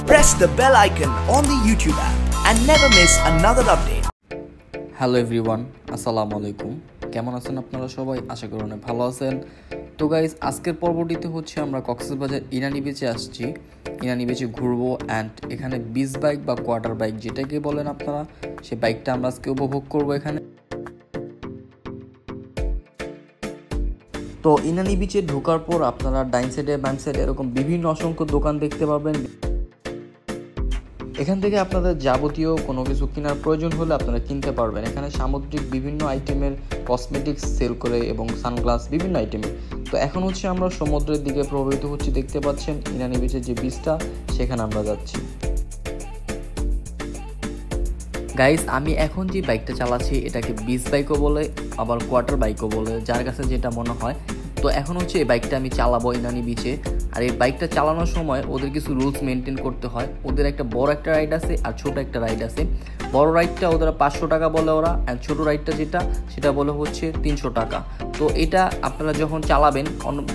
Press the bell icon on the YouTube app and never miss another update. Hello everyone, আসসালামু আলাইকুম। কেমন আছেন আপনারা সবাই? আশা করি অনেক ভালো আছেন। তো গাইজ, আজকের পর্বটিতে হচ্ছে আমরা কক্সবাজার ইনানি বিচে আসছি। ইনানি বিচে ঘুরবো অ্যান্ড এখানে বিচ বাইক বা কোয়ার্টার বাইক যেটাকে বলেন আপনারা, সেই বাইকটা আমরা আজকে উপভোগ করবো এখানে। তো ইনানি বিচে ঢোকার পর আপনারা ডাইন সাইডে বাম সাইডে এরকম বিভিন্ন অসংখ্য দোকান দেখতে পাবেন। এখান থেকে আপনাদের যাবতীয় কোনো কিছু কেনার প্রয়োজন হলে আপনারা কিনতে পারবেন। এখানে সামুদ্রিক বিভিন্ন আইটেমের কসমেটিক্স সেল করে এবং সানগ্লাস বিভিন্ন আইটেমের। তো এখন হচ্ছে আমরা সমুদ্রের দিকে প্রবাহিত হচ্ছি, দেখতে পাচ্ছেন ইনানি বিচের যে বিচটা, সেখানে আমরা যাচ্ছি। গাইস, আমি এখন যে বাইকটা চালাচ্ছি এটাকে বিচ বাইকও বলে, আবার কোয়ার্টার বাইকও বলে, যার কাছে যেটা মনে হয়। তো এখন হচ্ছে এই বাইকটা আমি চালাবো ইনানি বিচে। আর এই বাইকটা চালানোর সময় ওদের কিছু রুলস মেনটেন করতে হয়। ওদের একটা বড় একটা রাইড আছে আর ছোট একটা রাইড আছে। বড় রাইডটা ওদের 500 টাকা বলে ওরা, আর ছোট রাইডটা সেটা বলে হচ্ছে 300 টাকা। তো এটা আপনারা যখন চালাবেন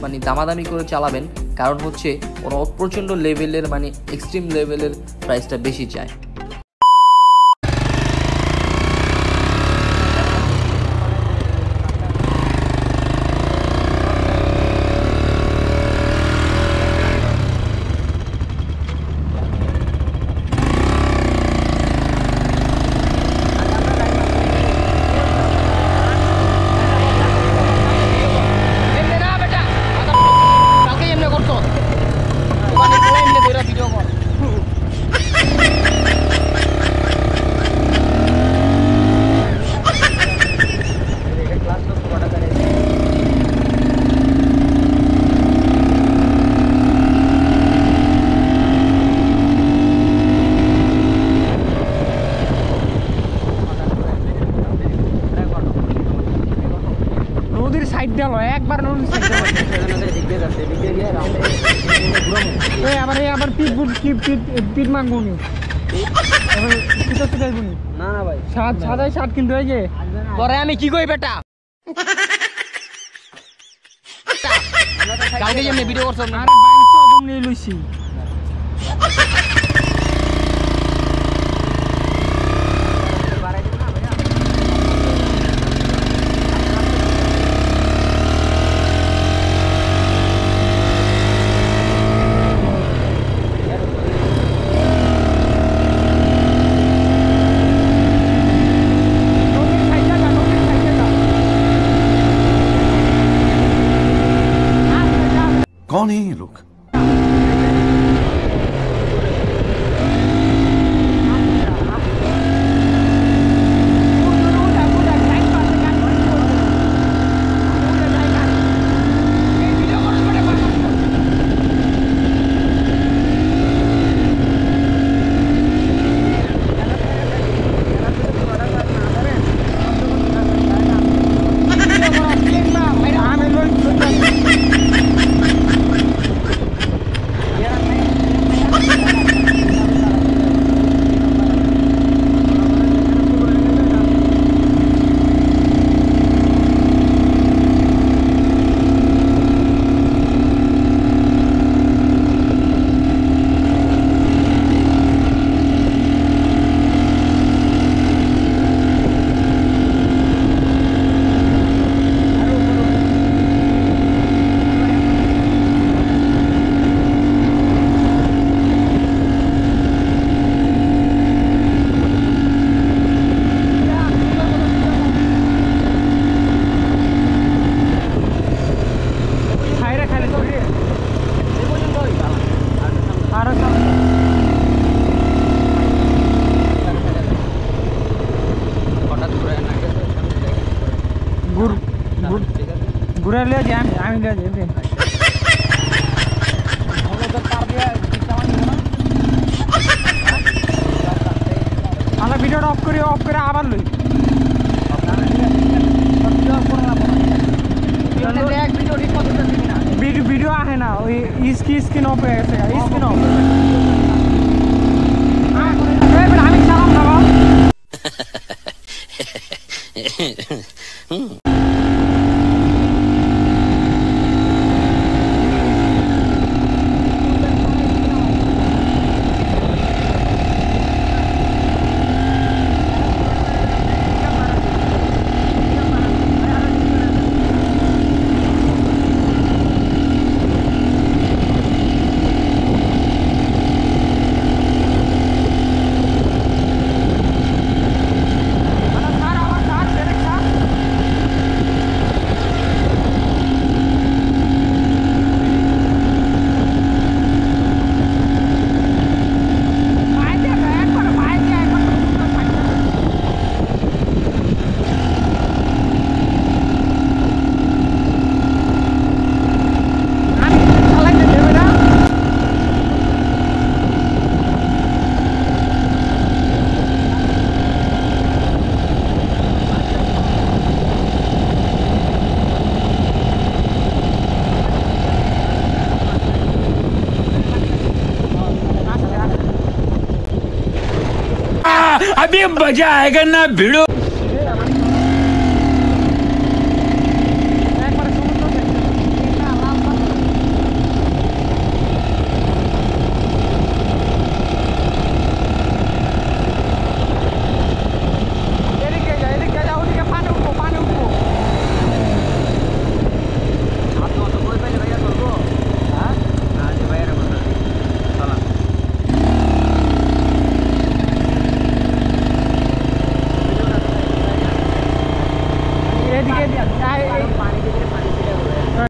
মানে দামাদামি করে চালাবেন, কারণ হচ্ছে ওরা প্রচণ্ড লেভেলের মানে এক্সট্রিম লেভেলের প্রাইসটা বেশি চায়। একবার আবার পিট মাগুনি না না ভাই, সাদাই শার্ট কিন্তু এই যে পরে আমি কি কই বেটা কালকে যে আমি ভিডিও করছিলাম, আরে বাইক তো নিয়ে লইছি। कौन है ये लोग? ঘুরে লিয়ে যাই আমি লিয়ে যাই আমরা ভিডিওটা অফ করে আবার লই ভিডিও আহে না, ওই স্ক্রিন অফ হয়ে গেছে, স্ক্রিন অফ। আমি চালাম না अभी मजा आएगा ना भिड़ो।